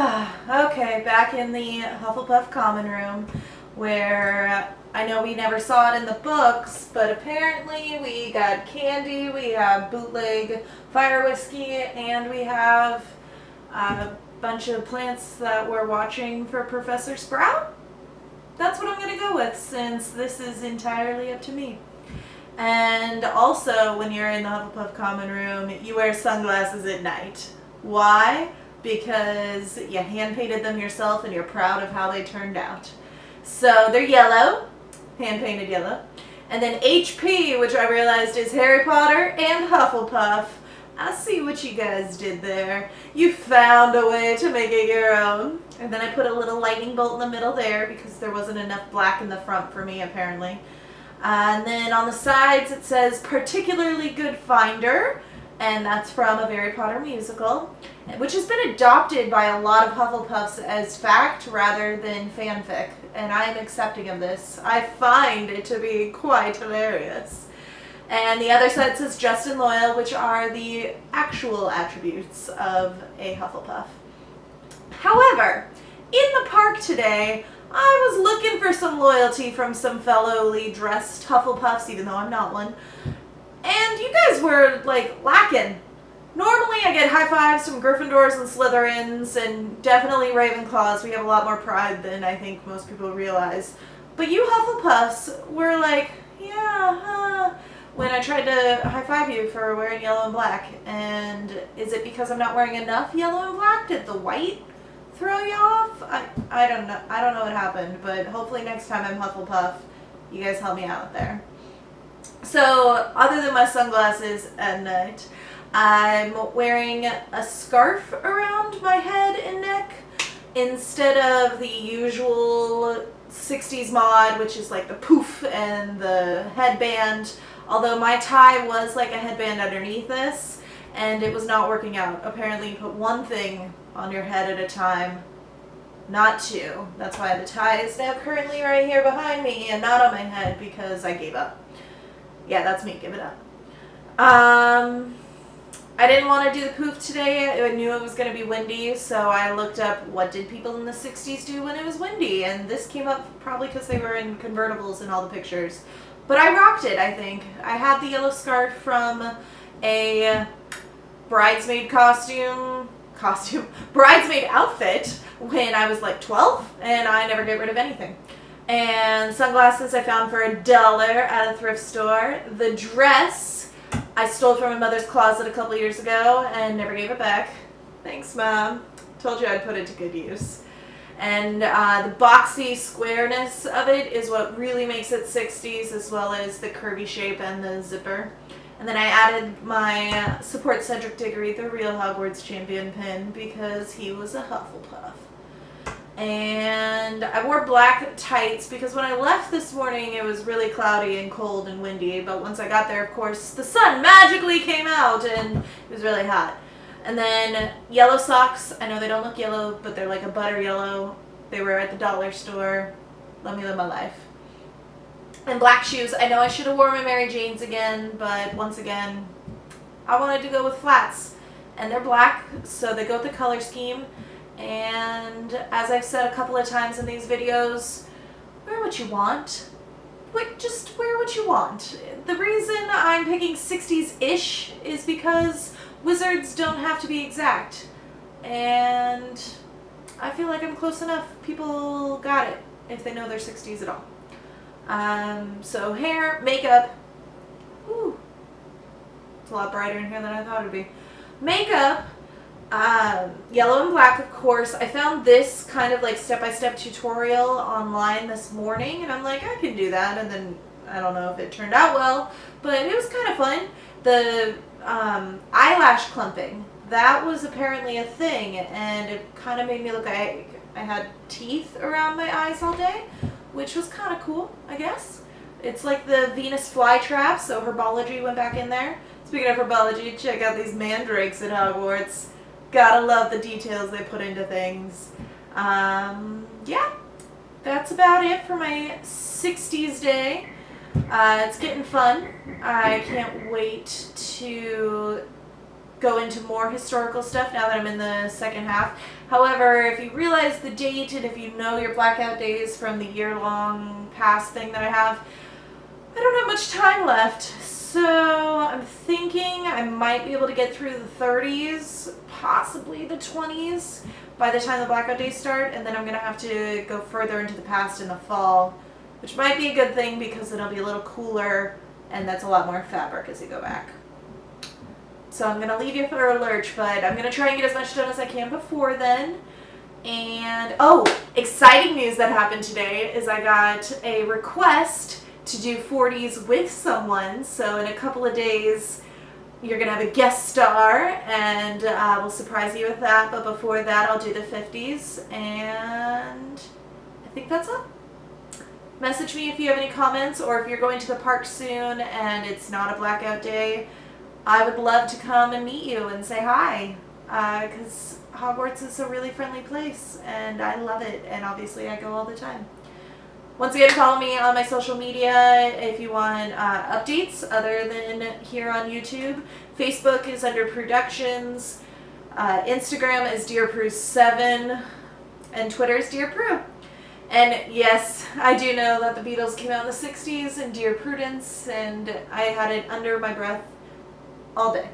Okay, back in the Hufflepuff common room, where I know we never saw it in the books, but apparently we got candy, we have bootleg fire whiskey, and we have a bunch of plants that we're watching for Professor Sprout. That's what I'm going to go with, since this is entirely up to me. And also, when you're in the Hufflepuff common room, you wear sunglasses at night. Why? Because you hand painted them yourself and you're proud of how they turned out. So they're yellow, hand painted yellow. And then HP, which I realized is Harry Potter and Hufflepuff. I see what you guys did there. You found a way to make it your own. And then I put a little lightning bolt in the middle there because there wasn't enough black in the front for me, apparently. And then on the sides it says particularly good finder, and that's from a Harry Potter musical, which has been adopted by a lot of Hufflepuffs as fact rather than fanfic, and I am accepting of this. I find it to be quite hilarious. And the other side says just and loyal, which are the actual attributes of a Hufflepuff. However, in the park today, I was looking for some loyalty from some fellowly dressed Hufflepuffs, even though I'm not one. And you guys were, lacking. Normally I get high fives from Gryffindors and Slytherins, and definitely Ravenclaws. We have a lot more pride than I think most people realize. But you Hufflepuffs were like, yeah, when I tried to high five you for wearing yellow and black. And is it because I'm not wearing enough yellow and black? Did the white throw you off? I don't know. I don't know what happened, but hopefully next time I'm Hufflepuff, you guys help me out there. So, other than my sunglasses at night, I'm wearing a scarf around my head and neck instead of the usual 60s mod, which is like the poof and the headband. Although my tie was like a headband underneath this, and it was not working out. Apparently you put one thing on your head at a time, not two. That's why the tie is now currently right here behind me and not on my head, because I gave up. Yeah, that's me, give it up. I didn't want to do the poof today. I knew it was going to be windy, so I looked up what did people in the 60s do when it was windy, and this came up probably because they were in convertibles in all the pictures. But I rocked it, I think. I had the yellow scarf from a bridesmaid bridesmaid outfit when I was like 12, and I never get rid of anything. And sunglasses I found for $1 at a thrift store. The dress I stole from my mother's closet a couple years ago and never gave it back. Thanks, Mom. Told you I'd put it to good use. And the boxy squareness of it is what really makes it 60s, as well as the curvy shape and the zipper. And then I added my support Cedric Diggory, the real Hogwarts champion pin, because he was a Hufflepuff. And I wore black tights because when I left this morning it was really cloudy and cold and windy, but once I got there, of course, the sun magically came out and it was really hot. And then yellow socks. I know they don't look yellow, but they're like a butter yellow. They were at the dollar store. Let me live my life. And black shoes. I know I should have worn my Mary Janes again, but once again, I wanted to go with flats. And they're black, so they go with the color scheme. And as I've said a couple of times in these videos, wear what you want. Just wear what you want. The reason I'm picking 60s-ish is because wizards don't have to be exact. And I feel like I'm close enough. People got it if they know they're 60s at all. So hair, makeup. Ooh. It's a lot brighter in here than I thought it would be. Makeup. Yellow and black, of course. I found this kind of like step-by-step tutorial online this morning, and I'm like, I can do that, and then I don't know if it turned out well, but it was kind of fun. The eyelash clumping, that was apparently a thing, and it kind of made me look like I had teeth around my eyes all day, which was kind of cool, I guess. It's like the Venus flytrap, so herbology went back in there. Speaking of herbology, check out these mandrakes at Hogwarts. Gotta love the details they put into things. Yeah, that's about it for my 60s day. It's getting fun. I can't wait to go into more historical stuff now that I'm in the second half. However, if you realize the date and if you know your blackout days from the year-long pass thing that I have, I don't have much time left. So I'm thinking I might be able to get through the 30s, possibly the 20s, by the time the blackout days start, and then I'm going to have to go further into the past in the fall, which might be a good thing because it'll be a little cooler, and that's a lot more fabric as you go back. So I'm going to leave you for a lurch, but I'm going to try and get as much done as I can before then. And, oh, exciting news that happened today is I got a request to do 40s with someone. So in a couple of days, you're going to have a guest star, and we'll surprise you with that. But before that, I'll do the 50s, and I think that's all. Message me if you have any comments, or if you're going to the park soon and it's not a blackout day. I would love to come and meet you and say hi, because Hogwarts is a really friendly place, and I love it, and obviously I go all the time. Once again, follow me on my social media if you want updates other than here on YouTube. Facebook is under Productions, Instagram is Dear Prue7, and Twitter is Dear Prue. And yes, I do know that the Beatles came out in the 60s, and Dear Prudence, and I had it under my breath all day.